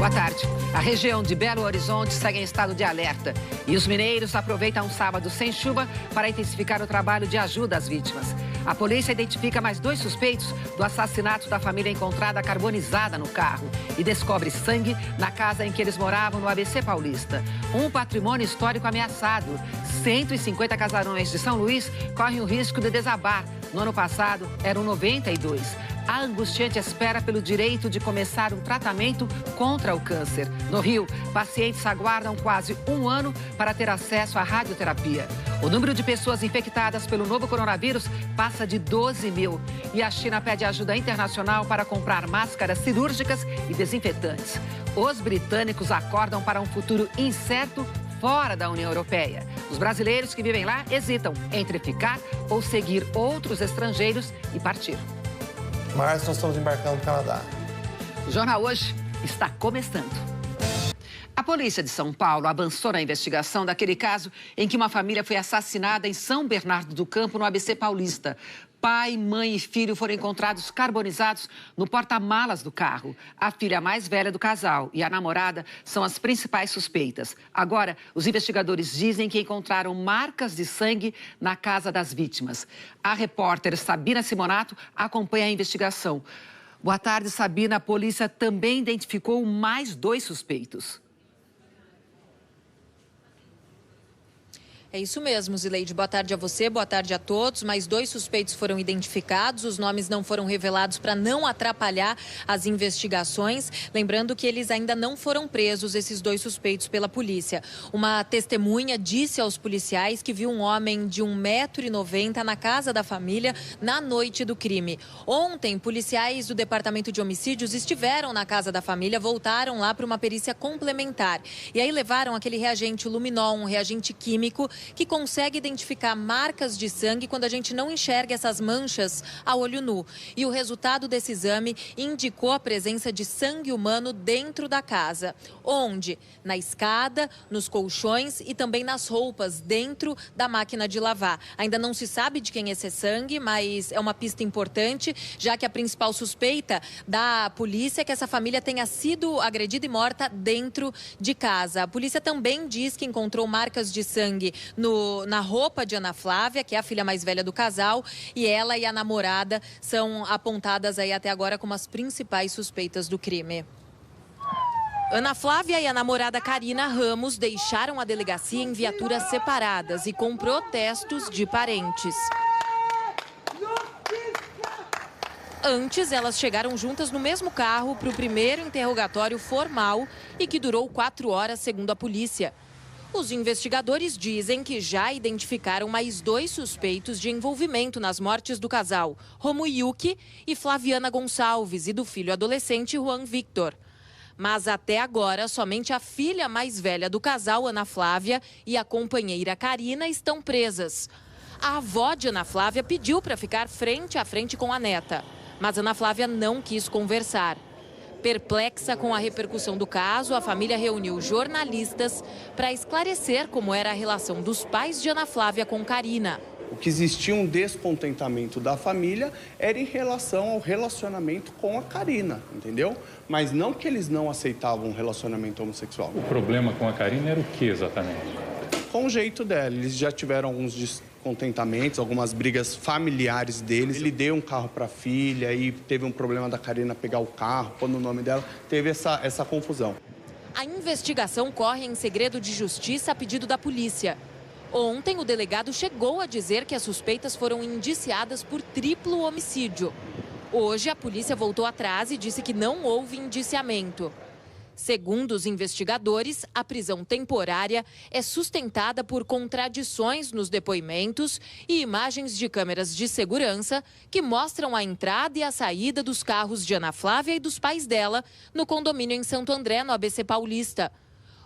Boa tarde. A região de Belo Horizonte segue em estado de alerta. E os mineiros aproveitam um sábado sem chuva para intensificar o trabalho de ajuda às vítimas. A polícia identifica mais 2 suspeitos do assassinato da família encontrada carbonizada no carro e descobre sangue na casa em que eles moravam no ABC Paulista. Um patrimônio histórico ameaçado. 150 casarões de São Luís correm o risco de desabar. No ano passado, eram 92. A angustiante espera pelo direito de começar um tratamento contra o câncer. No Rio, pacientes aguardam quase 1 ano para ter acesso à radioterapia. O número de pessoas infectadas pelo novo coronavírus passa de 12 mil. E a China pede ajuda internacional para comprar máscaras cirúrgicas e desinfetantes. Os britânicos acordam para um futuro incerto fora da União Europeia. Os brasileiros que vivem lá hesitam entre ficar ou seguir outros estrangeiros e partir. Mas nós estamos embarcando no Canadá. O Jornal Hoje está começando. A polícia de São Paulo avançou na investigação daquele caso em que uma família foi assassinada em São Bernardo do Campo, no ABC Paulista. Pai, mãe e filho foram encontrados carbonizados no porta-malas do carro. A filha mais velha do casal e a namorada são as principais suspeitas. Agora, os investigadores dizem que encontraram marcas de sangue na casa das vítimas. A repórter Sabina Simonato acompanha a investigação. Boa tarde, Sabina. A polícia também identificou mais 2 suspeitos. É isso mesmo, Zileide. Boa tarde a você, boa tarde a todos. Mais 2 suspeitos foram identificados, os nomes não foram revelados para não atrapalhar as investigações. Lembrando que eles ainda não foram presos, esses 2 suspeitos, pela polícia. Uma testemunha disse aos policiais que viu um homem de 1,90 m na casa da família na noite do crime. Ontem, policiais do Departamento de Homicídios estiveram na casa da família, voltaram lá para uma perícia complementar. E aí levaram aquele reagente luminol, um reagente químico, que consegue identificar marcas de sangue quando a gente não enxerga essas manchas a olho nu. E o resultado desse exame indicou a presença de sangue humano dentro da casa. Onde? Na escada, nos colchões e também nas roupas, dentro da máquina de lavar. Ainda não se sabe de quem é esse sangue, mas é uma pista importante, já que a principal suspeita da polícia é que essa família tenha sido agredida e morta dentro de casa. A polícia também diz que encontrou marcas de sangue na roupa de Ana Flávia, que é a filha mais velha do casal, e ela e a namorada são apontadas aí até agora como as principais suspeitas do crime. Ana Flávia e a namorada Karina Ramos deixaram a delegacia em viaturas separadas e com protestos de parentes. Antes, elas chegaram juntas no mesmo carro para o primeiro interrogatório formal e que durou 4 horas, segundo a polícia. Os investigadores dizem que já identificaram mais 2 suspeitos de envolvimento nas mortes do casal, Romuyuki e Flaviana Gonçalves, e do filho adolescente Juan Victor. Mas até agora, somente a filha mais velha do casal, Ana Flávia, e a companheira Karina estão presas. A avó de Ana Flávia pediu para ficar frente a frente com a neta, mas Ana Flávia não quis conversar. Perplexa com a repercussão do caso, a família reuniu jornalistas para esclarecer como era a relação dos pais de Ana Flávia com Karina. O que existia um descontentamento da família era em relação ao relacionamento com a Karina, entendeu? Mas não que eles não aceitavam um relacionamento homossexual. O problema com a Karina era o que exatamente? Com o jeito dela, eles já tiveram alguns descontentamentos, algumas brigas familiares deles. Ele deu um carro para a filha e teve um problema da Karina pegar o carro, pôr no nome dela, teve essa confusão. A investigação corre em segredo de justiça a pedido da polícia. Ontem, o delegado chegou a dizer que as suspeitas foram indiciadas por triplo homicídio. Hoje, a polícia voltou atrás e disse que não houve indiciamento. Segundo os investigadores, a prisão temporária é sustentada por contradições nos depoimentos e imagens de câmeras de segurança que mostram a entrada e a saída dos carros de Ana Flávia e dos pais dela no condomínio em Santo André, no ABC Paulista.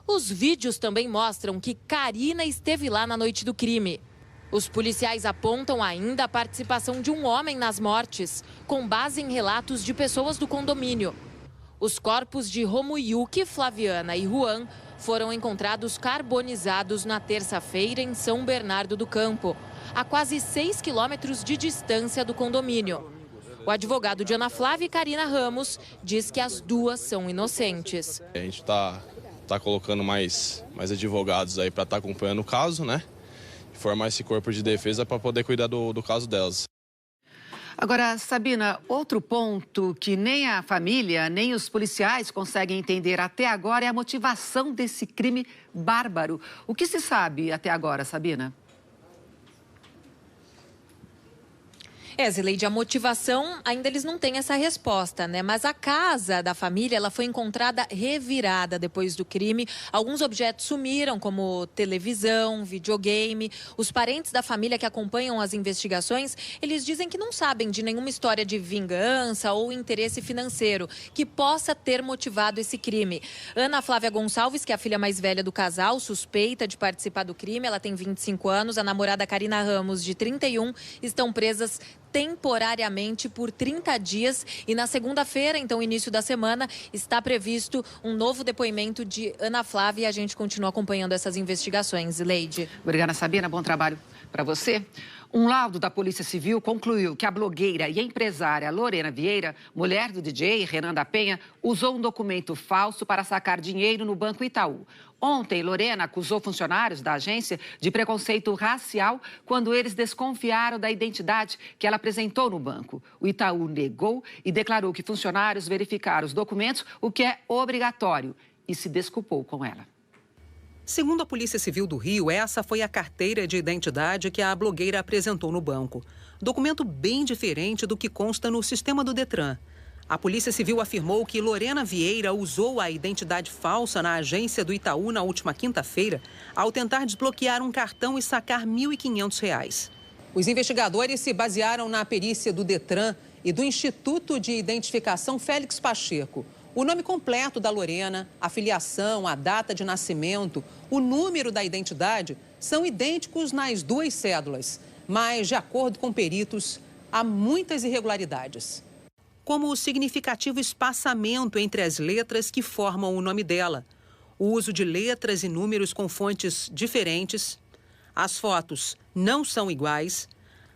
Os vídeos também mostram que Karina esteve lá na noite do crime. Os policiais apontam ainda a participação de um homem nas mortes, com base em relatos de pessoas do condomínio. Os corpos de Romuyuki, Flaviana e Juan foram encontrados carbonizados na terça-feira em São Bernardo do Campo, a quase 6 quilômetros de distância do condomínio. O advogado de Ana Flávia e Karina Ramos diz que as duas são inocentes. A gente está colocando mais advogados aí para estar acompanhando o caso, né? Formar esse corpo de defesa para poder cuidar do caso delas. Agora, Sabina, outro ponto que nem a família, nem os policiais conseguem entender até agora é a motivação desse crime bárbaro. O que se sabe até agora, Sabina? Zileide, a motivação, ainda eles não têm essa resposta, né? Mas a casa da família, ela foi encontrada revirada depois do crime. Alguns objetos sumiram, como televisão, videogame. Os parentes da família que acompanham as investigações, eles dizem que não sabem de nenhuma história de vingança ou interesse financeiro que possa ter motivado esse crime. Ana Flávia Gonçalves, que é a filha mais velha do casal, suspeita de participar do crime, ela tem 25 anos. A namorada Karina Ramos, de 31, estão presas temporariamente por 30 dias e na segunda-feira, então início da semana, está previsto um novo depoimento de Ana Flávia e a gente continua acompanhando essas investigações. Leide. Obrigada, Sabina. Bom trabalho para você. Um laudo da Polícia Civil concluiu que a blogueira e empresária Lorena Vieira, mulher do DJ Renan da Penha, usou um documento falso para sacar dinheiro no Banco Itaú. Ontem, Lorena acusou funcionários da agência de preconceito racial quando eles desconfiaram da identidade que ela apresentou no banco. O Itaú negou e declarou que funcionários verificaram os documentos, o que é obrigatório, e se desculpou com ela. Segundo a Polícia Civil do Rio, essa foi a carteira de identidade que a blogueira apresentou no banco. Documento bem diferente do que consta no sistema do Detran. A Polícia Civil afirmou que Lorena Vieira usou a identidade falsa na agência do Itaú na última quinta-feira ao tentar desbloquear um cartão e sacar R$ 1.500. Os investigadores se basearam na perícia do Detran e do Instituto de Identificação Félix Pacheco. O nome completo da Lorena, a filiação, a data de nascimento, o número da identidade são idênticos nas duas cédulas, mas, de acordo com peritos, há muitas irregularidades. Como o significativo espaçamento entre as letras que formam o nome dela, o uso de letras e números com fontes diferentes, as fotos não são iguais.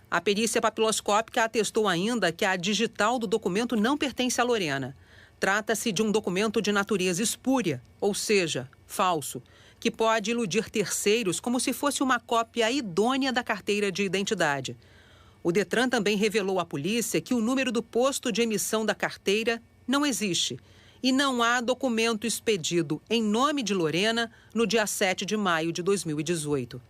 A perícia papiloscópica atestou ainda que a digital do documento não pertence a Lorena. Trata-se de um documento de natureza espúria, ou seja, falso, que pode iludir terceiros como se fosse uma cópia idônea da carteira de identidade. O Detran também revelou à polícia que o número do posto de emissão da carteira não existe e não há documento expedido em nome de Lorena no dia 7 de maio de 2018.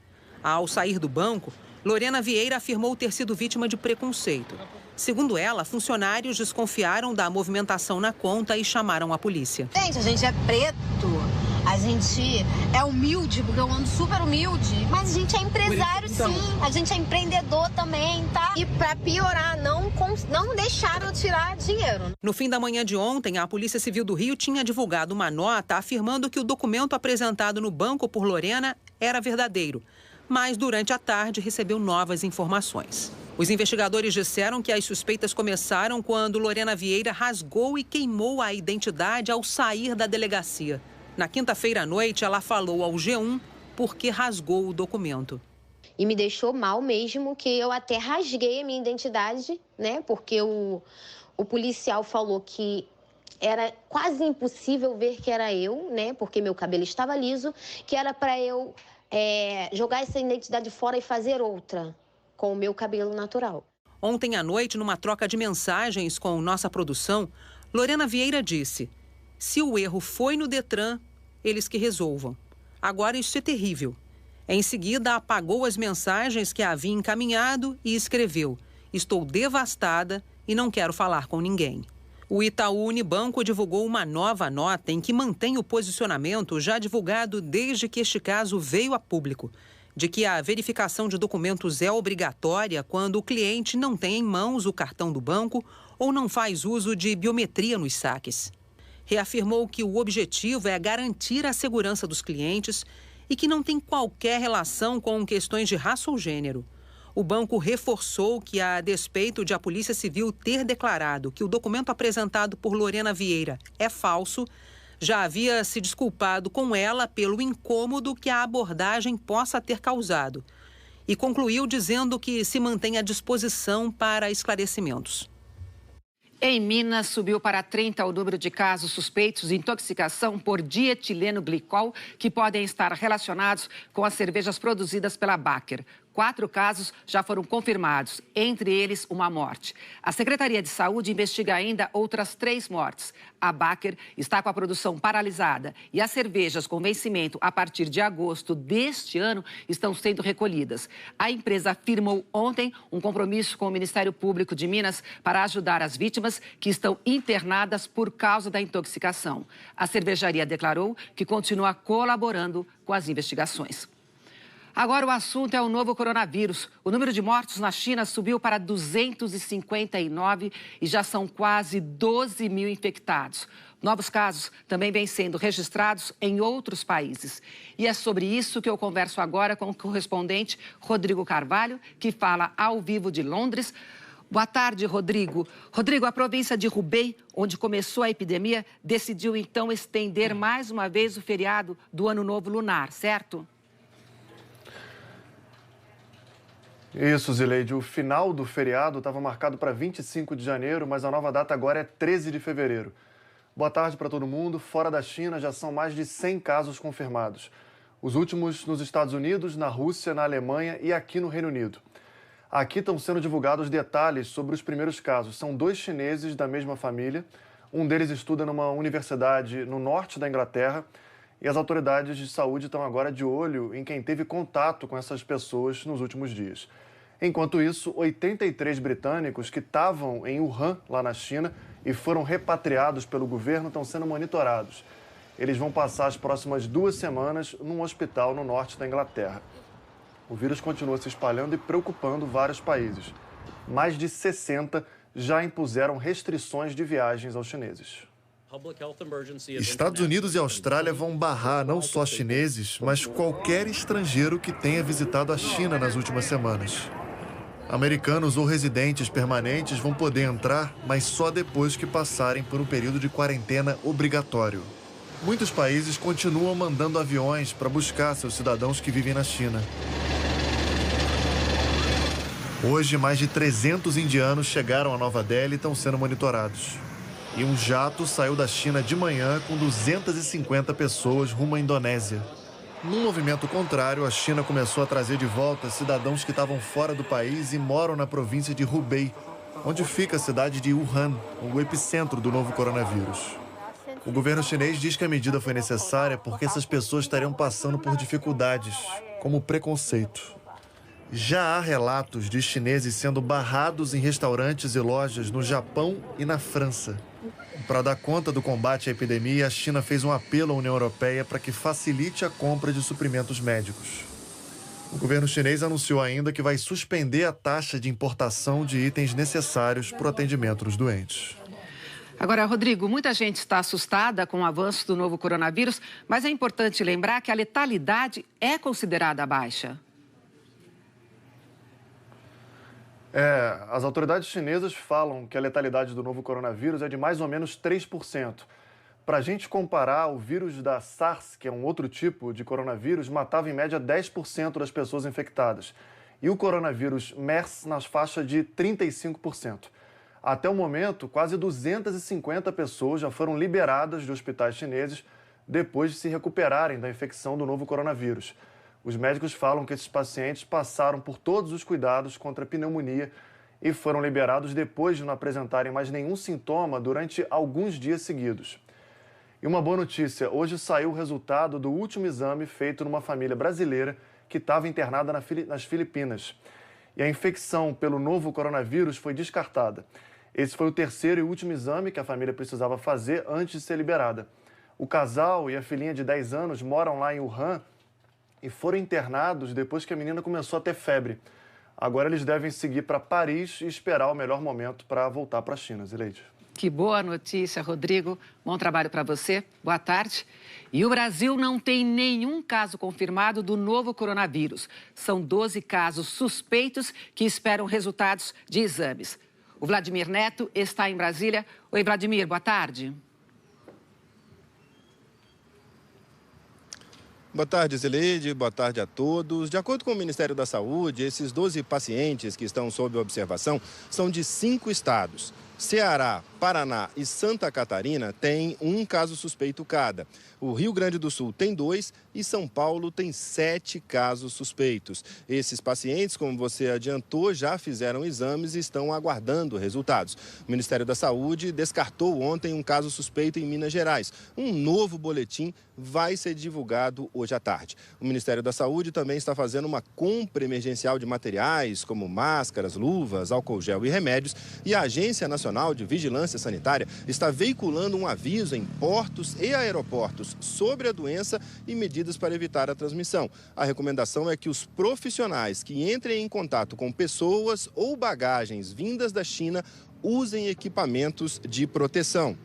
Ao sair do banco, Lorena Vieira afirmou ter sido vítima de preconceito. Segundo ela, funcionários desconfiaram da movimentação na conta e chamaram a polícia. Gente, a gente é preto, a gente é humilde, porque eu ando super humilde, mas a gente é empresário sim, a gente é empreendedor também, tá? E pra piorar, não deixaram tirar dinheiro. No fim da manhã de ontem, a Polícia Civil do Rio tinha divulgado uma nota afirmando que o documento apresentado no banco por Lorena era verdadeiro. Mas durante a tarde recebeu novas informações. Os investigadores disseram que as suspeitas começaram quando Lorena Vieira rasgou e queimou a identidade ao sair da delegacia. Na quinta-feira à noite, ela falou ao G1 porque rasgou o documento. E me deixou mal mesmo, que eu até rasguei a minha identidade, né? Porque o policial falou que era quase impossível ver que era eu, né? Porque meu cabelo estava liso, que era para eu jogar essa identidade fora e fazer outra com o meu cabelo natural. Ontem à noite, numa troca de mensagens com nossa produção, Lorena Vieira disse: se o erro foi no Detran, eles que resolvam. Agora isso é terrível. Em seguida, apagou as mensagens que havia encaminhado e escreveu: estou devastada e não quero falar com ninguém. O Itaú Unibanco divulgou uma nova nota em que mantém o posicionamento já divulgado desde que este caso veio a público, de que a verificação de documentos é obrigatória quando o cliente não tem em mãos o cartão do banco ou não faz uso de biometria nos saques. Reafirmou que o objetivo é garantir a segurança dos clientes e que não tem qualquer relação com questões de raça ou gênero. O banco reforçou que, a despeito de a Polícia Civil ter declarado que o documento apresentado por Lorena Vieira é falso, já havia se desculpado com ela pelo incômodo que a abordagem possa ter causado e concluiu dizendo que se mantém à disposição para esclarecimentos. Em Minas, subiu para 30 o número de casos suspeitos de intoxicação por dietileno glicol que podem estar relacionados com as cervejas produzidas pela Baker. 4 casos já foram confirmados, entre eles uma morte. A Secretaria de Saúde investiga ainda outras 3 mortes. A Baker está com a produção paralisada e as cervejas com vencimento a partir de agosto deste ano estão sendo recolhidas. A empresa firmou ontem um compromisso com o Ministério Público de Minas para ajudar as vítimas que estão internadas por causa da intoxicação. A cervejaria declarou que continua colaborando com as investigações. Agora o assunto é o novo coronavírus. O número de mortos na China subiu para 259 e já são quase 12 mil infectados. Novos casos também vêm sendo registrados em outros países. E é sobre isso que eu converso agora com o correspondente Rodrigo Carvalho, que fala ao vivo de Londres. Boa tarde, Rodrigo. Rodrigo, a província de Hubei, onde começou a epidemia, decidiu então estender mais uma vez o feriado do Ano Novo Lunar, certo? Isso, Zileide. O final do feriado estava marcado para 25 de janeiro, mas a nova data agora é 13 de fevereiro. Boa tarde para todo mundo. Fora da China já são mais de 100 casos confirmados. Os últimos nos Estados Unidos, na Rússia, na Alemanha e aqui no Reino Unido. Aqui estão sendo divulgados detalhes sobre os primeiros casos. São 2 chineses da mesma família. Um deles estuda numa universidade no norte da Inglaterra. E as autoridades de saúde estão agora de olho em quem teve contato com essas pessoas nos últimos dias. Enquanto isso, 83 britânicos que estavam em Wuhan, lá na China, e foram repatriados pelo governo, estão sendo monitorados. Eles vão passar as próximas 2 semanas num hospital no norte da Inglaterra. O vírus continua se espalhando e preocupando vários países. Mais de 60 já impuseram restrições de viagens aos chineses. Estados Unidos e Austrália vão barrar não só chineses, mas qualquer estrangeiro que tenha visitado a China nas últimas semanas. Americanos ou residentes permanentes vão poder entrar, mas só depois que passarem por um período de quarentena obrigatório. Muitos países continuam mandando aviões para buscar seus cidadãos que vivem na China. Hoje, mais de 300 indianos chegaram a Nova Delhi e estão sendo monitorados. E um jato saiu da China de manhã com 250 pessoas rumo à Indonésia. Num movimento contrário, a China começou a trazer de volta cidadãos que estavam fora do país e moram na província de Hubei, onde fica a cidade de Wuhan, o epicentro do novo coronavírus. O governo chinês diz que a medida foi necessária porque essas pessoas estariam passando por dificuldades, como preconceito. Já há relatos de chineses sendo barrados em restaurantes e lojas no Japão e na França. Para dar conta do combate à epidemia, a China fez um apelo à União Europeia para que facilite a compra de suprimentos médicos. O governo chinês anunciou ainda que vai suspender a taxa de importação de itens necessários para o atendimento dos doentes. Agora, Rodrigo, muita gente está assustada com o avanço do novo coronavírus, mas é importante lembrar que a letalidade é considerada baixa. As autoridades chinesas falam que a letalidade do novo coronavírus é de mais ou menos 3%. Para a gente comparar, o vírus da SARS, que é um outro tipo de coronavírus, matava em média 10% das pessoas infectadas. E o coronavírus MERS nas faixas de 35%. Até o momento, quase 250 pessoas já foram liberadas de hospitais chineses depois de se recuperarem da infecção do novo coronavírus. Os médicos falam que esses pacientes passaram por todos os cuidados contra a pneumonia e foram liberados depois de não apresentarem mais nenhum sintoma durante alguns dias seguidos. E uma boa notícia, hoje saiu o resultado do último exame feito numa família brasileira que estava internada nas Filipinas. E a infecção pelo novo coronavírus foi descartada. Esse foi o 3º e último exame que a família precisava fazer antes de ser liberada. O casal e a filhinha de 10 anos moram lá em Wuhan e foram internados depois que a menina começou a ter febre. Agora eles devem seguir para Paris e esperar o melhor momento para voltar para a China, Zileide. Que boa notícia, Rodrigo. Bom trabalho para você. Boa tarde. E o Brasil não tem nenhum caso confirmado do novo coronavírus. São 12 casos suspeitos que esperam resultados de exames. O Vladimir Neto está em Brasília. Oi, Vladimir, boa tarde. Boa tarde, Zileide. Boa tarde a todos. De acordo com o Ministério da Saúde, esses 12 pacientes que estão sob observação são de 5 estados. Ceará, Paraná e Santa Catarina têm um caso suspeito cada. O Rio Grande do Sul tem 2 e São Paulo tem 7 casos suspeitos. Esses pacientes, como você adiantou, já fizeram exames e estão aguardando resultados. O Ministério da Saúde descartou ontem um caso suspeito em Minas Gerais. Um novo boletim vai ser divulgado hoje à tarde. O Ministério da Saúde também está fazendo uma compra emergencial de materiais como máscaras, luvas, álcool gel e remédios. E a Agência Nacional de Vigilância Sanitária está veiculando um aviso em portos e aeroportos sobre a doença e medidas para evitar a transmissão. A recomendação é que os profissionais que entrem em contato com pessoas ou bagagens vindas da China usem equipamentos de proteção.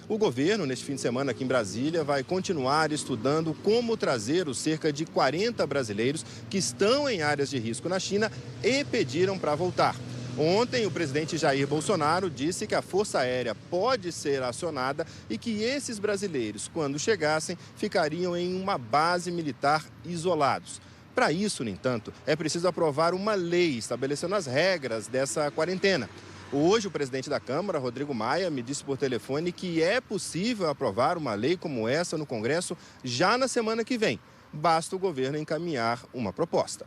O governo, neste fim de semana aqui em Brasília, vai continuar estudando como trazer os cerca de 40 brasileiros que estão em áreas de risco na China e pediram para voltar. Ontem, o presidente Jair Bolsonaro disse que a Força Aérea pode ser acionada e que esses brasileiros, quando chegassem, ficariam em uma base militar isolados. Para isso, no entanto, é preciso aprovar uma lei estabelecendo as regras dessa quarentena. Hoje, o presidente da Câmara, Rodrigo Maia, me disse por telefone que é possível aprovar uma lei como essa no Congresso já na semana que vem. Basta o governo encaminhar uma proposta.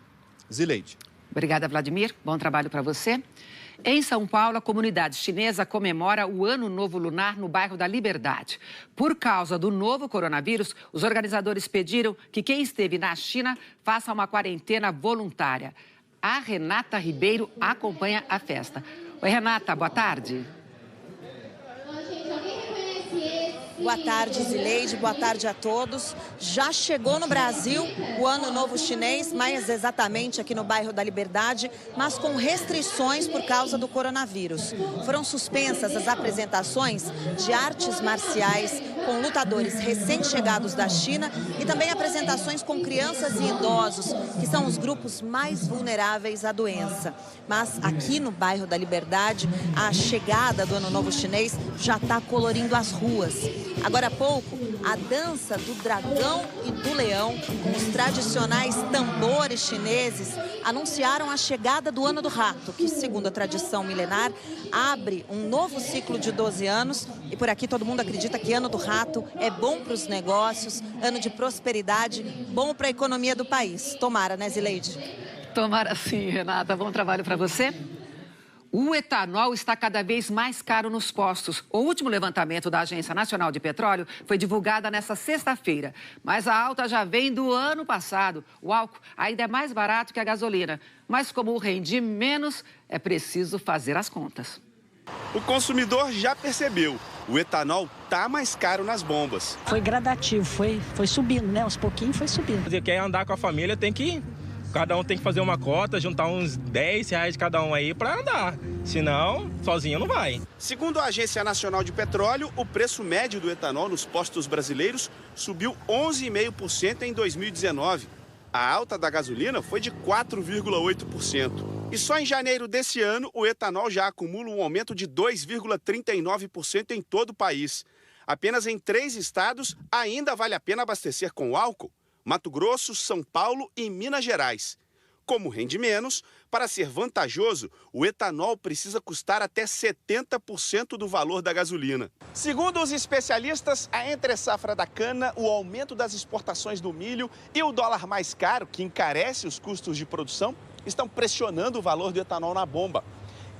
Zileide. Obrigada, Vladimir. Bom trabalho para você. Em São Paulo, a comunidade chinesa comemora o Ano Novo Lunar no bairro da Liberdade. Por causa do novo coronavírus, os organizadores pediram que quem esteve na China faça uma quarentena voluntária. A Renata Ribeiro acompanha a festa. Oi, Renata, boa tarde. Boa tarde, Zileide. Boa tarde a todos. Já chegou no Brasil o Ano Novo Chinês, mais exatamente aqui no bairro da Liberdade, mas com restrições por causa do coronavírus. Foram suspensas as apresentações de artes marciais com lutadores recém-chegados da China e também apresentações com crianças e idosos, que são os grupos mais vulneráveis à doença. Mas aqui no bairro da Liberdade, a chegada do Ano Novo Chinês já está colorindo as ruas. Agora há pouco, a dança do dragão e do leão, com os tradicionais tambores chineses, anunciaram a chegada do Ano do Rato, que, segundo a tradição milenar, abre um novo ciclo de 12 anos. E por aqui todo mundo acredita que Ano do Rato é bom para os negócios, ano de prosperidade, bom para a economia do país. Tomara, né, Zileide? Tomara sim, Renata. Bom trabalho para você. O etanol está cada vez mais caro nos postos. O último levantamento da Agência Nacional de Petróleo foi divulgado nesta sexta-feira. Mas a alta já vem do ano passado. O álcool ainda é mais barato que a gasolina. Mas como rende menos, é preciso fazer as contas. O consumidor já percebeu. O etanol está mais caro nas bombas. Foi gradativo, foi subindo, né? Aos pouquinhos foi subindo. Se quer andar com a família, tem que... Cada um tem que fazer uma cota, juntar uns R$10 cada um aí para andar. Senão, sozinho não vai. Segundo a Agência Nacional de Petróleo, o preço médio do etanol nos postos brasileiros subiu 11,5% em 2019. A alta da gasolina foi de 4,8%. E só em janeiro desse ano, o etanol já acumula um aumento de 2,39% em todo o país. Apenas em 3 estados ainda vale a pena abastecer com álcool: Mato Grosso, São Paulo e Minas Gerais. Como rende menos, para ser vantajoso, o etanol precisa custar até 70% do valor da gasolina. Segundo os especialistas, a entre-safra da cana, o aumento das exportações do milho e o dólar mais caro, que encarece os custos de produção, estão pressionando o valor do etanol na bomba.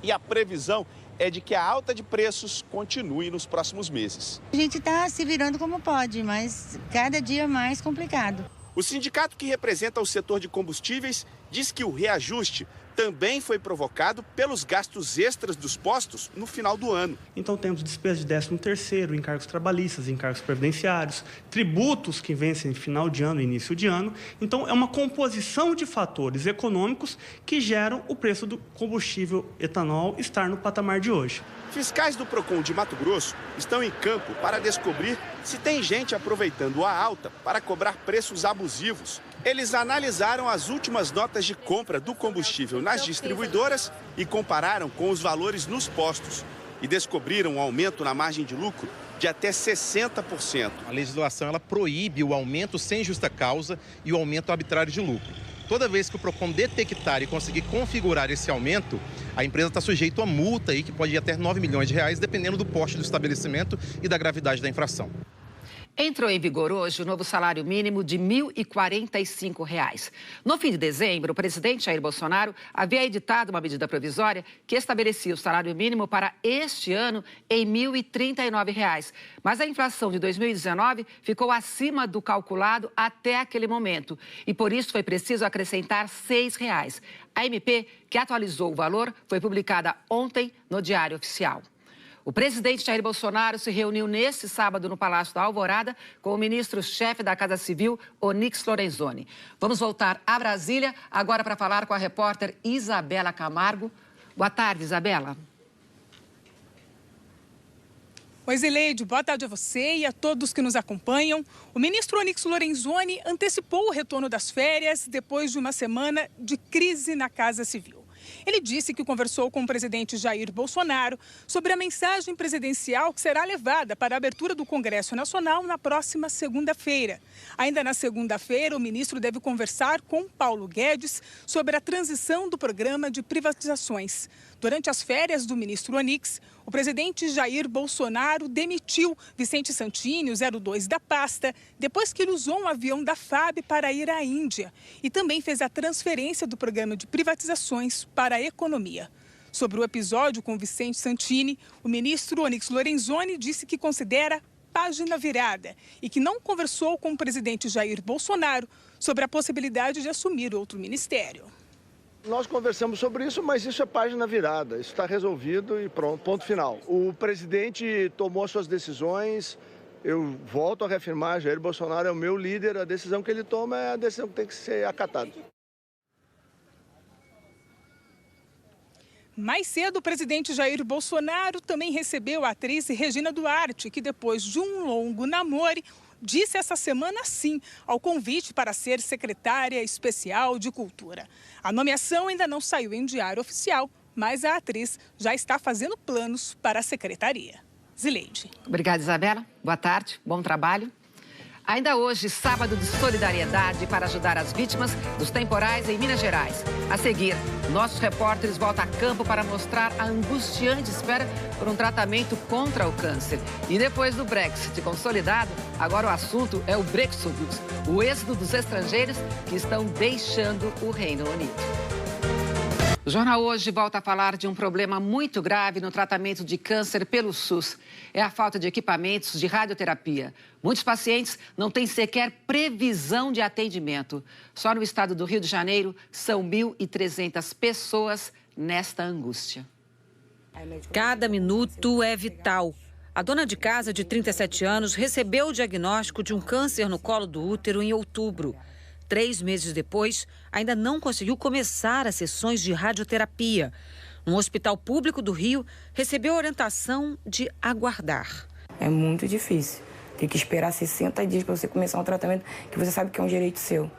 E a previsão é de que a alta de preços continue nos próximos meses. A gente está se virando como pode, mas cada dia mais complicado. O sindicato que representa o setor de combustíveis diz que o reajuste também foi provocado pelos gastos extras dos postos no final do ano. Então temos despesas de 13º, encargos trabalhistas, encargos previdenciários, tributos que vencem em final de ano e início de ano. Então é uma composição de fatores econômicos que geram o preço do combustível etanol estar no patamar de hoje. Fiscais do Procon de Mato Grosso estão em campo para descobrir se tem gente aproveitando a alta para cobrar preços abusivos. Eles analisaram as últimas notas de compra do combustível nas distribuidoras e compararam com os valores nos postos. E descobriram um aumento na margem de lucro de até 60%. A legislação ela proíbe o aumento sem justa causa e o aumento arbitrário de lucro. toda vez que o PROCON detectar e conseguir configurar esse aumento, a empresa está sujeita a multa aí, que pode ir até R$9 milhões, dependendo do porte do estabelecimento e da gravidade da infração. Entrou em vigor hoje o novo salário mínimo de R$ 1.045. No fim de dezembro, o presidente Jair Bolsonaro havia editado uma medida provisória que estabelecia o salário mínimo para este ano em R$ 1.039. Mas a inflação de 2019 ficou acima do calculado até aquele momento. E por isso foi preciso acrescentar R$ 6. A MP, que atualizou o valor, foi publicada ontem no Diário Oficial. O presidente Jair Bolsonaro se reuniu neste sábado no Palácio da Alvorada com o ministro-chefe da Casa Civil, Onyx Lorenzoni. Vamos voltar a Brasília agora para falar com a repórter Isabela Camargo. Boa tarde, Isabela. Oi, Zileide, boa tarde a você e a todos que nos acompanham. O ministro Onyx Lorenzoni antecipou o retorno das férias depois de uma semana de crise na Casa Civil. Ele disse que conversou com o presidente Jair Bolsonaro sobre a mensagem presidencial que será levada para a abertura do Congresso Nacional na próxima segunda-feira. Ainda na segunda-feira, o ministro deve conversar com Paulo Guedes sobre a transição do programa de privatizações. Durante as férias do ministro Onyx, o presidente Jair Bolsonaro demitiu Vicente Santini, o 02 da pasta, depois que ele usou um avião da FAB para ir à Índia. E também fez a transferência do programa de privatizações para a economia. Sobre o episódio com Vicente Santini, o ministro Onyx Lorenzoni disse que considera página virada e que não conversou com o presidente Jair Bolsonaro sobre a possibilidade de assumir outro ministério. Nós conversamos sobre isso, mas isso é página virada. Isso está resolvido e pronto, ponto final. O presidente tomou suas decisões. Eu volto a reafirmar, Jair Bolsonaro é o meu líder. A decisão que ele toma é a decisão que tem que ser acatada. Mais cedo, o presidente Jair Bolsonaro também recebeu a atriz Regina Duarte, que depois de um longo namoro, disse essa semana sim ao convite para ser secretária especial de Cultura. A nomeação ainda não saiu em diário oficial, mas a atriz já está fazendo planos para a secretaria. Zileide. Obrigada, Isabela. Boa tarde, bom trabalho. Ainda hoje, sábado de solidariedade para ajudar as vítimas dos temporais em Minas Gerais. A seguir, nossos repórteres voltam a campo para mostrar a angustiante espera por um tratamento contra o câncer. E depois do Brexit consolidado, agora o assunto é o Brexodus, o êxodo dos estrangeiros que estão deixando o Reino Unido. O Jornal Hoje volta a falar de um problema muito grave no tratamento de câncer pelo SUS. É a falta de equipamentos de radioterapia. Muitos pacientes não têm sequer previsão de atendimento. Só no estado do Rio de Janeiro, são 1.300 pessoas nesta angústia. Cada minuto é vital. A dona de casa, de 37 anos, recebeu o diagnóstico de um câncer no colo do útero em outubro. 3 meses depois, ainda não conseguiu começar as sessões de radioterapia. Um hospital público do Rio recebeu a orientação de aguardar. É muito difícil. Tem que esperar 60 dias para você começar um tratamento que você sabe que é um direito seu.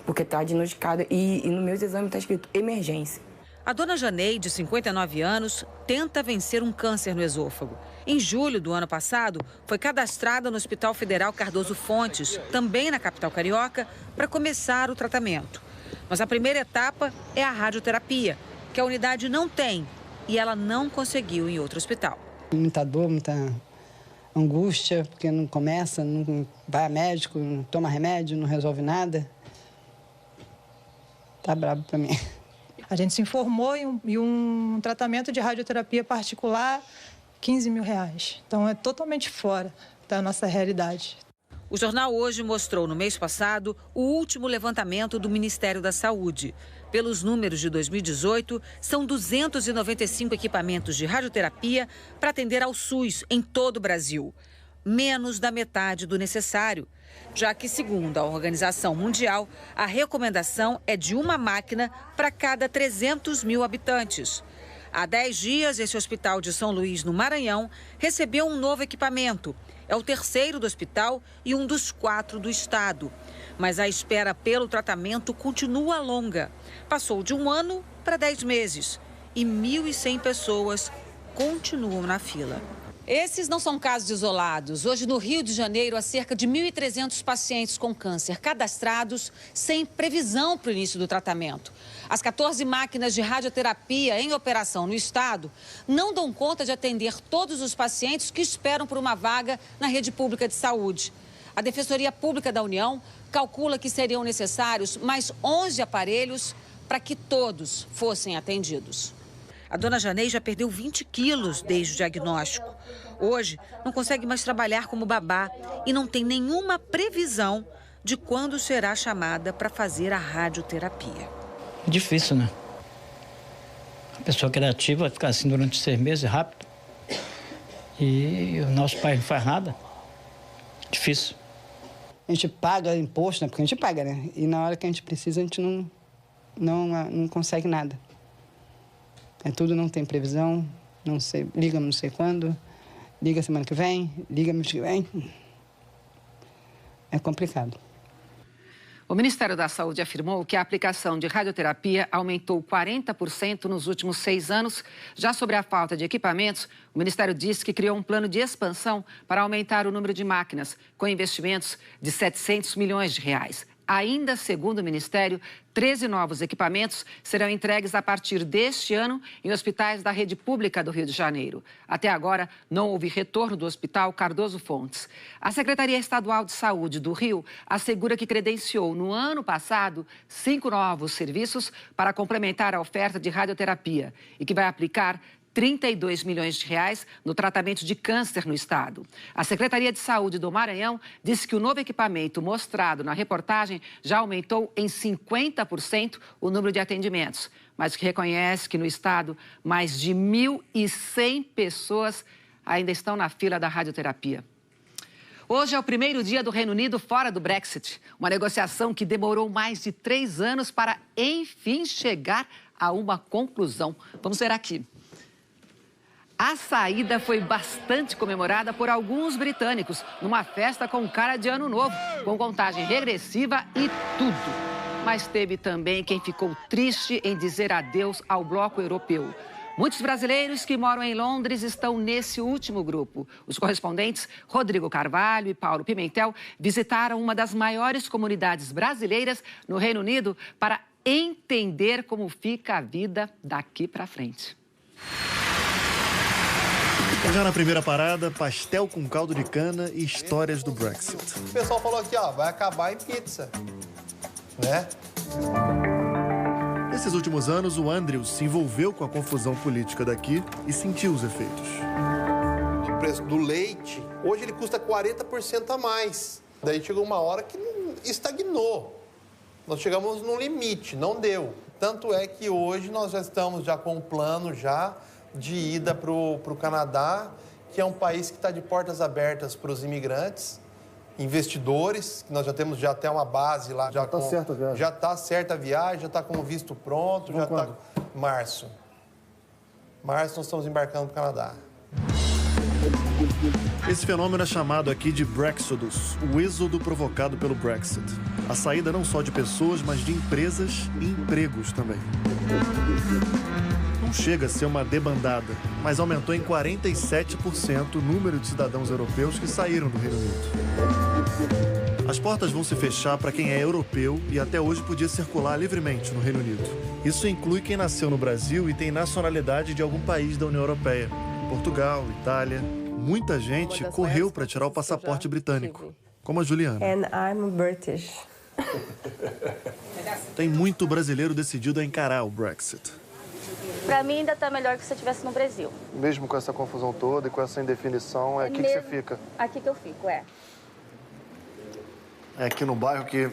Porque está diagnosticado e no meu exame está escrito emergência. A dona Janeide, de 59 anos, tenta vencer um câncer no esôfago. Em julho do ano passado, foi cadastrada no Hospital Federal Cardoso Fontes, também na capital carioca, para começar o tratamento. Mas a primeira etapa é a radioterapia, que a unidade não tem e ela não conseguiu em outro hospital. Muita dor, muita angústia, porque não começa, não vai a médico, não toma remédio, não resolve nada. Tá brabo para mim. A gente se informou em um tratamento de radioterapia particular, R$15 mil. Então, é totalmente fora da nossa realidade. O Jornal Hoje mostrou no mês passado o último levantamento do Ministério da Saúde. Pelos números de 2018, são 295 equipamentos de radioterapia para atender ao SUS em todo o Brasil. Menos da metade do necessário, já que, segundo a Organização Mundial, a recomendação é de uma máquina para cada 300 mil habitantes. Há 10 dias, esse hospital de São Luís, no Maranhão, recebeu um novo equipamento. É o terceiro do hospital e um dos 4 do estado. Mas a espera pelo tratamento continua longa. Passou de 1 ano para 10 meses. E 1.100 pessoas continuam na fila. Esses não são casos isolados. Hoje, no Rio de Janeiro, há cerca de 1.300 pacientes com câncer cadastrados sem previsão para o início do tratamento. As 14 máquinas de radioterapia em operação no estado não dão conta de atender todos os pacientes que esperam por uma vaga na rede pública de saúde. A Defensoria Pública da União calcula que seriam necessários mais 11 aparelhos para que todos fossem atendidos. A dona Janei já perdeu 20 quilos desde o diagnóstico. Hoje, não consegue mais trabalhar como babá e não tem nenhuma previsão de quando será chamada para fazer a radioterapia. Difícil, né? A pessoa criativa vai ficar assim durante 6 meses, rápido. E o nosso pai não faz nada. Difícil. A gente paga imposto, né? Porque a gente paga, né? E na hora que a gente precisa, a gente não consegue nada. É tudo, não tem previsão, não sei, liga não sei quando, liga semana que vem, liga mês que vem. É complicado. O Ministério da Saúde afirmou que a aplicação de radioterapia aumentou 40% nos últimos 6 anos. Já sobre a falta de equipamentos, o Ministério disse que criou um plano de expansão para aumentar o número de máquinas, com investimentos de 700 milhões de reais. Ainda segundo o Ministério, 13 novos equipamentos serão entregues a partir deste ano em hospitais da rede pública do Rio de Janeiro. Até agora, não houve retorno do Hospital Cardoso Fontes. A Secretaria Estadual de Saúde do Rio assegura que credenciou no ano passado 5 novos serviços para complementar a oferta de radioterapia e que vai aplicar 32 milhões de reais no tratamento de câncer no estado. A Secretaria de Saúde do Maranhão disse que o novo equipamento mostrado na reportagem já aumentou em 50% o número de atendimentos, mas que reconhece que no estado mais de 1.100 pessoas ainda estão na fila da radioterapia. Hoje é o primeiro dia do Reino Unido fora do Brexit, uma negociação que demorou mais de 3 anos para, enfim, chegar a uma conclusão. Vamos ver aqui. A saída foi bastante comemorada por alguns britânicos, numa festa com cara de ano novo, com contagem regressiva e tudo. Mas teve também quem ficou triste em dizer adeus ao bloco europeu. Muitos brasileiros que moram em Londres estão nesse último grupo. Os correspondentes Rodrigo Carvalho e Paulo Pimentel visitaram uma das maiores comunidades brasileiras no Reino Unido para entender como fica a vida daqui para frente. Já na primeira parada, pastel com caldo de cana e histórias do Brexit. O pessoal falou aqui, ó, vai acabar em pizza, né? Nesses últimos anos, o Andrews se envolveu com a confusão política daqui e sentiu os efeitos. O preço do leite, hoje ele custa 40% a mais. Daí chegou uma hora que estagnou. Nós chegamos no limite, não deu. Tanto é que hoje nós já estamos com um plano de ida para o Canadá, que é um país que está de portas abertas para os imigrantes, investidores, que nós já temos até uma base lá. Já está certa a viagem. Já está certa a viagem, já está com o visto pronto, já está... Março. Março nós estamos embarcando para o Canadá. Esse fenômeno é chamado aqui de Brexodus, o êxodo provocado pelo Brexit. A saída não só de pessoas, mas de empresas e empregos também. Não chega a ser uma debandada, mas aumentou em 47% o número de cidadãos europeus que saíram do Reino Unido. As portas vão se fechar para quem é europeu e até hoje podia circular livremente no Reino Unido. Isso inclui quem nasceu no Brasil e tem nacionalidade de algum país da União Europeia. Portugal, Itália. Muita gente correu para tirar o passaporte britânico, como a Juliana. And I'm British. Tem muito brasileiro decidido a encarar o Brexit. Pra mim ainda tá melhor que se eu estivesse no Brasil. Mesmo com essa confusão toda e com essa indefinição, é aqui que você fica? Aqui que eu fico, é. É aqui no bairro que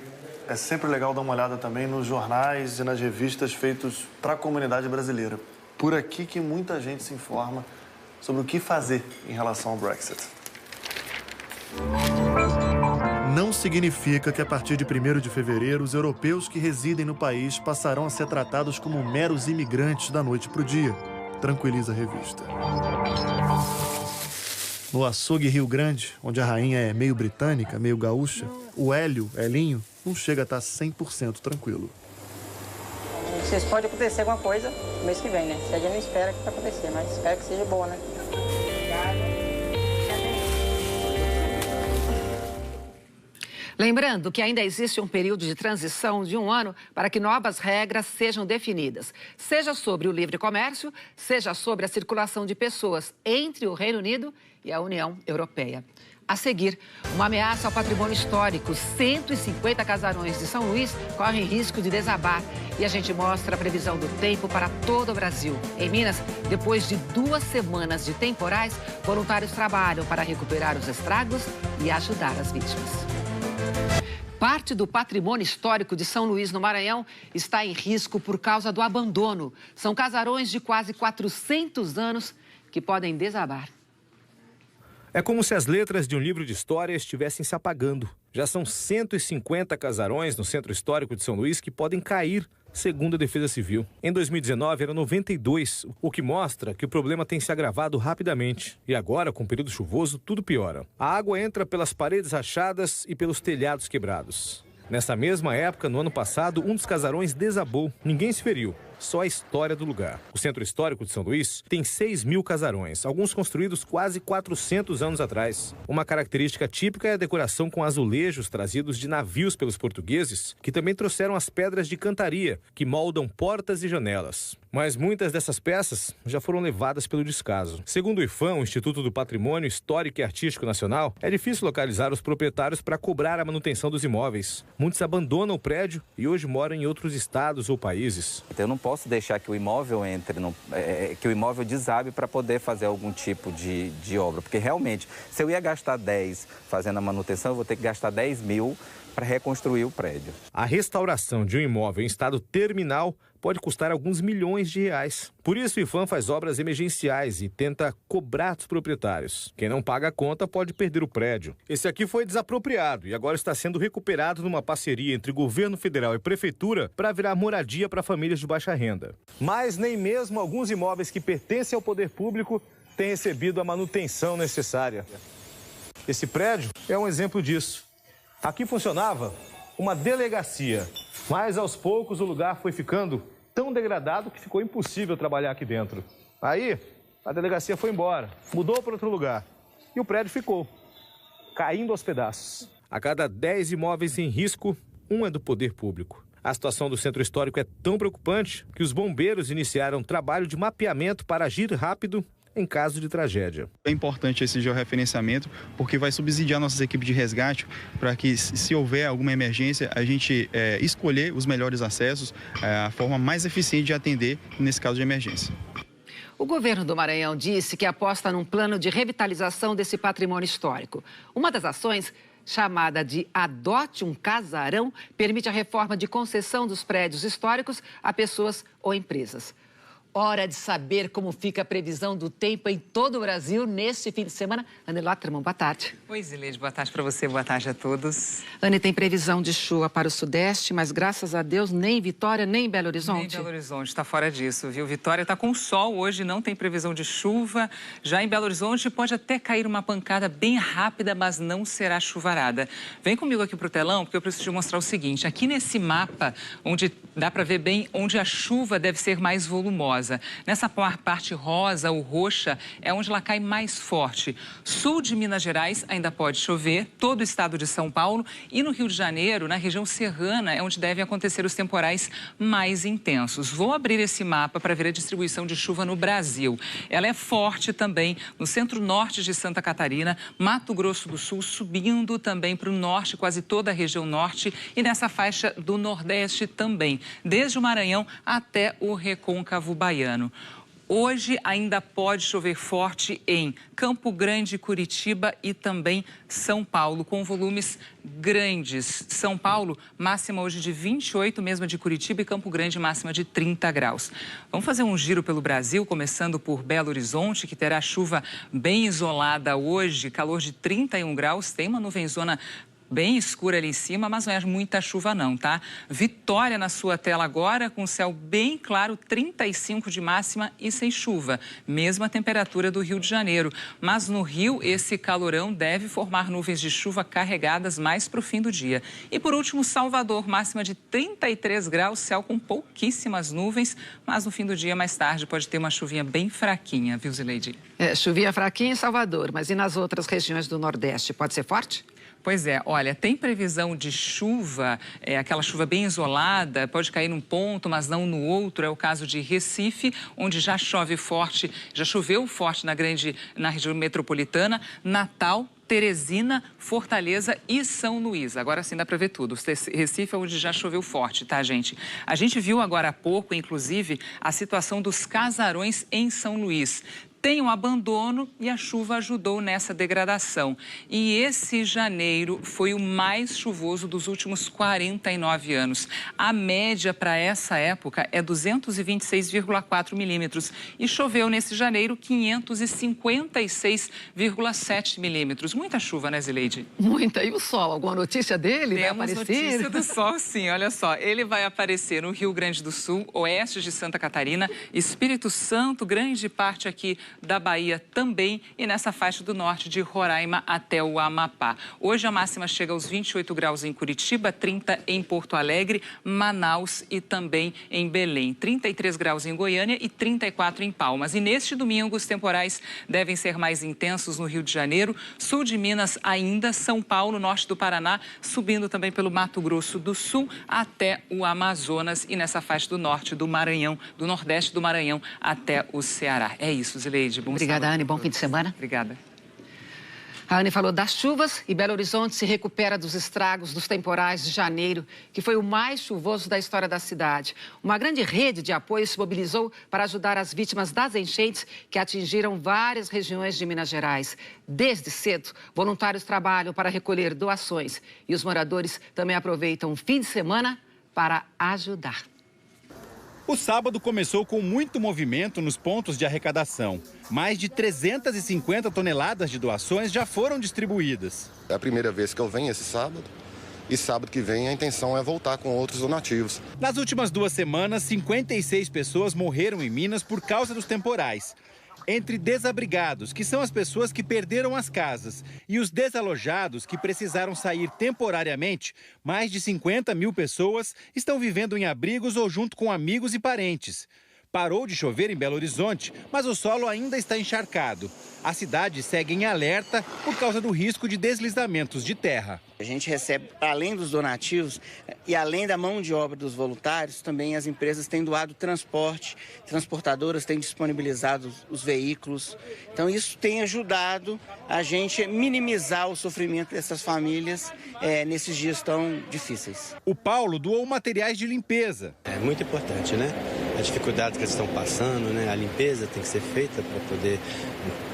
é sempre legal dar uma olhada também nos jornais e nas revistas feitos para a comunidade brasileira. Por aqui que muita gente se informa sobre o que fazer em relação ao Brexit. Não significa que a partir de 1º de fevereiro, os europeus que residem no país passarão a ser tratados como meros imigrantes da noite para o dia, tranquiliza a revista. No açougue Rio Grande, onde a rainha é meio britânica, meio gaúcha, o Elinho, não chega a estar 100% tranquilo. Vocês pode acontecer alguma coisa no mês que vem, né? Se a gente não espera que vai acontecer, mas espero que seja boa, né? Lembrando que ainda existe um período de transição de 1 ano para que novas regras sejam definidas, seja sobre o livre comércio, seja sobre a circulação de pessoas entre o Reino Unido e a União Europeia. A seguir, uma ameaça ao patrimônio histórico. 150 casarões de São Luís correm risco de desabar. E a gente mostra a previsão do tempo para todo o Brasil. Em Minas, depois de 2 semanas de temporais, voluntários trabalham para recuperar os estragos e ajudar as vítimas. Parte do patrimônio histórico de São Luís, no Maranhão, está em risco por causa do abandono. São casarões de quase 400 anos que podem desabar. É como se as letras de um livro de história estivessem se apagando. Já são 150 casarões no Centro Histórico de São Luís que podem cair, segundo a Defesa Civil. Em 2019, eram 92, o que mostra que o problema tem se agravado rapidamente. E agora, com o período chuvoso, tudo piora. A água entra pelas paredes rachadas e pelos telhados quebrados. Nessa mesma época, no ano passado, um dos casarões desabou. Ninguém se feriu. Só a história do lugar. O Centro Histórico de São Luís tem 6.000 casarões, alguns construídos quase 400 anos atrás. Uma característica típica é a decoração com azulejos trazidos de navios pelos portugueses, que também trouxeram as pedras de cantaria, que moldam portas e janelas. Mas muitas dessas peças já foram levadas pelo descaso. Segundo o IPHAN, o Instituto do Patrimônio Histórico e Artístico Nacional, é difícil localizar os proprietários para cobrar a manutenção dos imóveis. Muitos abandonam o prédio e hoje moram em outros estados ou países. Eu não posso deixar que o imóvel que o imóvel desabe para poder fazer algum tipo de obra, porque realmente, se eu ia gastar 10 fazendo a manutenção, eu vou ter que gastar 10 mil para reconstruir o prédio. A restauração de um imóvel em estado terminal pode custar alguns milhões de reais. Por isso, o IPHAN faz obras emergenciais e tenta cobrar dos proprietários. Quem não paga a conta pode perder o prédio. Esse aqui foi desapropriado e agora está sendo recuperado numa parceria entre governo federal e prefeitura para virar moradia para famílias de baixa renda. Mas nem mesmo alguns imóveis que pertencem ao poder público têm recebido a manutenção necessária. Esse prédio é um exemplo disso. Aqui funcionava uma delegacia, mas aos poucos o lugar foi ficando tão degradado que ficou impossível trabalhar aqui dentro. Aí a delegacia foi embora, mudou para outro lugar e o prédio ficou caindo aos pedaços. A cada 10 imóveis em risco, um é do poder público. A situação do Centro Histórico é tão preocupante que os bombeiros iniciaram um trabalho de mapeamento para agir rápido em caso de tragédia. É importante esse georreferenciamento porque vai subsidiar nossas equipes de resgate para que, se houver alguma emergência, a gente escolher os melhores acessos, a forma mais eficiente de atender nesse caso de emergência. O governo do Maranhão disse que aposta num plano de revitalização desse patrimônio histórico. Uma das ações, chamada de Adote um Casarão, permite a reforma de concessão dos prédios históricos a pessoas ou empresas. Hora de saber como fica a previsão do tempo em todo o Brasil neste fim de semana. Anne Lotterman, boa tarde. Oi, Zileide, boa tarde para você, boa tarde a todos. Anne, tem previsão de chuva para o sudeste, mas graças a Deus nem em Vitória, nem em Belo Horizonte. Nem em Belo Horizonte, está fora disso, viu? Vitória está com sol hoje, não tem previsão de chuva. Já em Belo Horizonte pode até cair uma pancada bem rápida, mas não será chuvarada. Vem comigo aqui para o telão, porque eu preciso te mostrar o seguinte. Aqui nesse mapa, onde dá para ver bem onde a chuva deve ser mais volumosa. Nessa parte rosa ou roxa é onde ela cai mais forte. Sul de Minas Gerais ainda pode chover, todo o estado de São Paulo e no Rio de Janeiro, na região serrana, é onde devem acontecer os temporais mais intensos. Vou abrir esse mapa para ver a distribuição de chuva no Brasil. Ela é forte também no centro-norte de Santa Catarina, Mato Grosso do Sul, subindo também para o norte, quase toda a região norte e nessa faixa do Nordeste também, desde o Maranhão até o Recôncavo Baiano. Hoje ainda pode chover forte em Campo Grande, Curitiba e também São Paulo, com volumes grandes. São Paulo, máxima hoje de 28, mesma de Curitiba, e Campo Grande, máxima de 30 graus. Vamos fazer um giro pelo Brasil, começando por Belo Horizonte, que terá chuva bem isolada hoje, calor de 31 graus, tem uma nuvenzona bem escura ali em cima, mas não é muita chuva não, tá? Vitória na sua tela agora, com céu bem claro, 35 de máxima e sem chuva. Mesma temperatura do Rio de Janeiro. Mas no Rio, esse calorão deve formar nuvens de chuva carregadas mais para o fim do dia. E por último, Salvador, máxima de 33 graus, céu com pouquíssimas nuvens, mas no fim do dia, mais tarde, pode ter uma chuvinha bem fraquinha, viu, Zileide? Chuvinha fraquinha em Salvador, mas e nas outras regiões do Nordeste? Pode ser forte? Pois é, olha, tem previsão de chuva, aquela chuva bem isolada, pode cair num ponto, mas não no outro. É o caso de Recife, onde já chove forte, já choveu forte na região metropolitana, Natal, Teresina, Fortaleza e São Luís. Agora sim dá para ver tudo. Recife é onde já choveu forte, tá, gente? A gente viu agora há pouco, inclusive, a situação dos casarões em São Luís. Tem um abandono e a chuva ajudou nessa degradação. E esse janeiro foi o mais chuvoso dos últimos 49 anos. A média para essa época é 226,4 milímetros. E choveu nesse janeiro 556,7 milímetros. Muita chuva, né, Zileide? Muita. E o sol? Alguma notícia dele? Temos vai aparecer? Notícia do sol, sim. Olha só, ele vai aparecer no Rio Grande do Sul, oeste de Santa Catarina, Espírito Santo, grande parte aqui da Bahia também e nessa faixa do norte de Roraima até o Amapá. Hoje a máxima chega aos 28 graus em Curitiba, 30 em Porto Alegre, Manaus e também em Belém. 33 graus em Goiânia e 34 em Palmas. E neste domingo os temporais devem ser mais intensos no Rio de Janeiro, sul de Minas ainda, São Paulo, norte do Paraná, subindo também pelo Mato Grosso do Sul até o Amazonas e nessa faixa do norte do Maranhão, do nordeste do Maranhão até o Ceará. É isso, Zileide. Obrigada, Anne. Bom fim de semana. Obrigada. A Anne falou das chuvas e Belo Horizonte se recupera dos estragos dos temporais de janeiro, que foi o mais chuvoso da história da cidade. Uma grande rede de apoio se mobilizou para ajudar as vítimas das enchentes que atingiram várias regiões de Minas Gerais. Desde cedo, voluntários trabalham para recolher doações e os moradores também aproveitam o fim de semana para ajudar. O sábado começou com muito movimento nos pontos de arrecadação. Mais de 350 toneladas de doações já foram distribuídas. É a primeira vez que eu venho esse sábado. E sábado que vem a intenção é voltar com outros donativos. Nas últimas 2 semanas, 56 pessoas morreram em Minas por causa dos temporais. Entre desabrigados, que são as pessoas que perderam as casas, e os desalojados, que precisaram sair temporariamente, mais de 50 mil pessoas estão vivendo em abrigos ou junto com amigos e parentes. Parou de chover em Belo Horizonte, mas o solo ainda está encharcado. A cidade segue em alerta por causa do risco de deslizamentos de terra. A gente recebe, além dos donativos e além da mão de obra dos voluntários, também as empresas têm doado transporte, transportadoras têm disponibilizado os veículos. Então isso tem ajudado a gente a minimizar o sofrimento dessas famílias nesses dias tão difíceis. O Paulo doou materiais de limpeza. É muito importante, né? A dificuldade que eles estão passando, né? A limpeza tem que ser feita para poder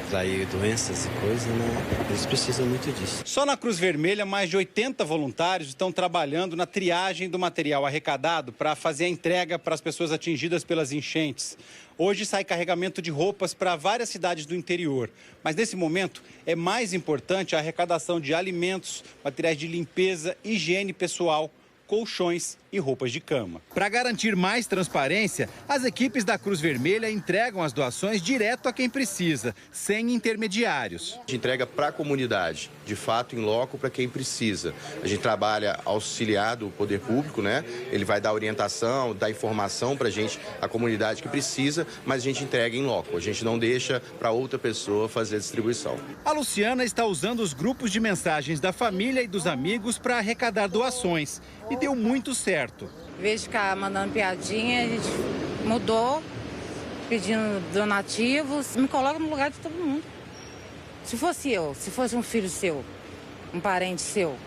atrair doenças e coisas, né? Eles precisam muito disso. Só na Cruz Vermelha, mais de 80 voluntários estão trabalhando na triagem do material arrecadado para fazer a entrega para as pessoas atingidas pelas enchentes. Hoje sai carregamento de roupas para várias cidades do interior. Mas nesse momento é mais importante a arrecadação de alimentos, materiais de limpeza, higiene pessoal, colchões e roupas de cama. Para garantir mais transparência, as equipes da Cruz Vermelha entregam as doações direto a quem precisa, sem intermediários. A gente entrega para a comunidade, de fato, em loco, para quem precisa. A gente trabalha auxiliado do poder público, né? Ele vai dar orientação, dar informação para a gente, a comunidade que precisa, mas a gente entrega em loco. A gente não deixa para outra pessoa fazer a distribuição. A Luciana está usando os grupos de mensagens da família e dos amigos para arrecadar doações. E deu muito certo. Em vez de ficar mandando piadinha, a gente mudou, pedindo donativos. Me coloca no lugar de todo mundo. Se fosse eu, se fosse um filho seu, um parente seu,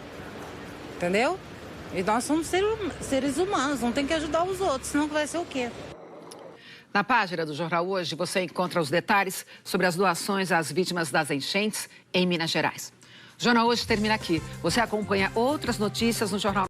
entendeu? E nós somos seres humanos, não tem que ajudar os outros, senão vai ser o quê? Na página do Jornal Hoje, você encontra os detalhes sobre as doações às vítimas das enchentes em Minas Gerais. O Jornal Hoje termina aqui. Você acompanha outras notícias no Jornal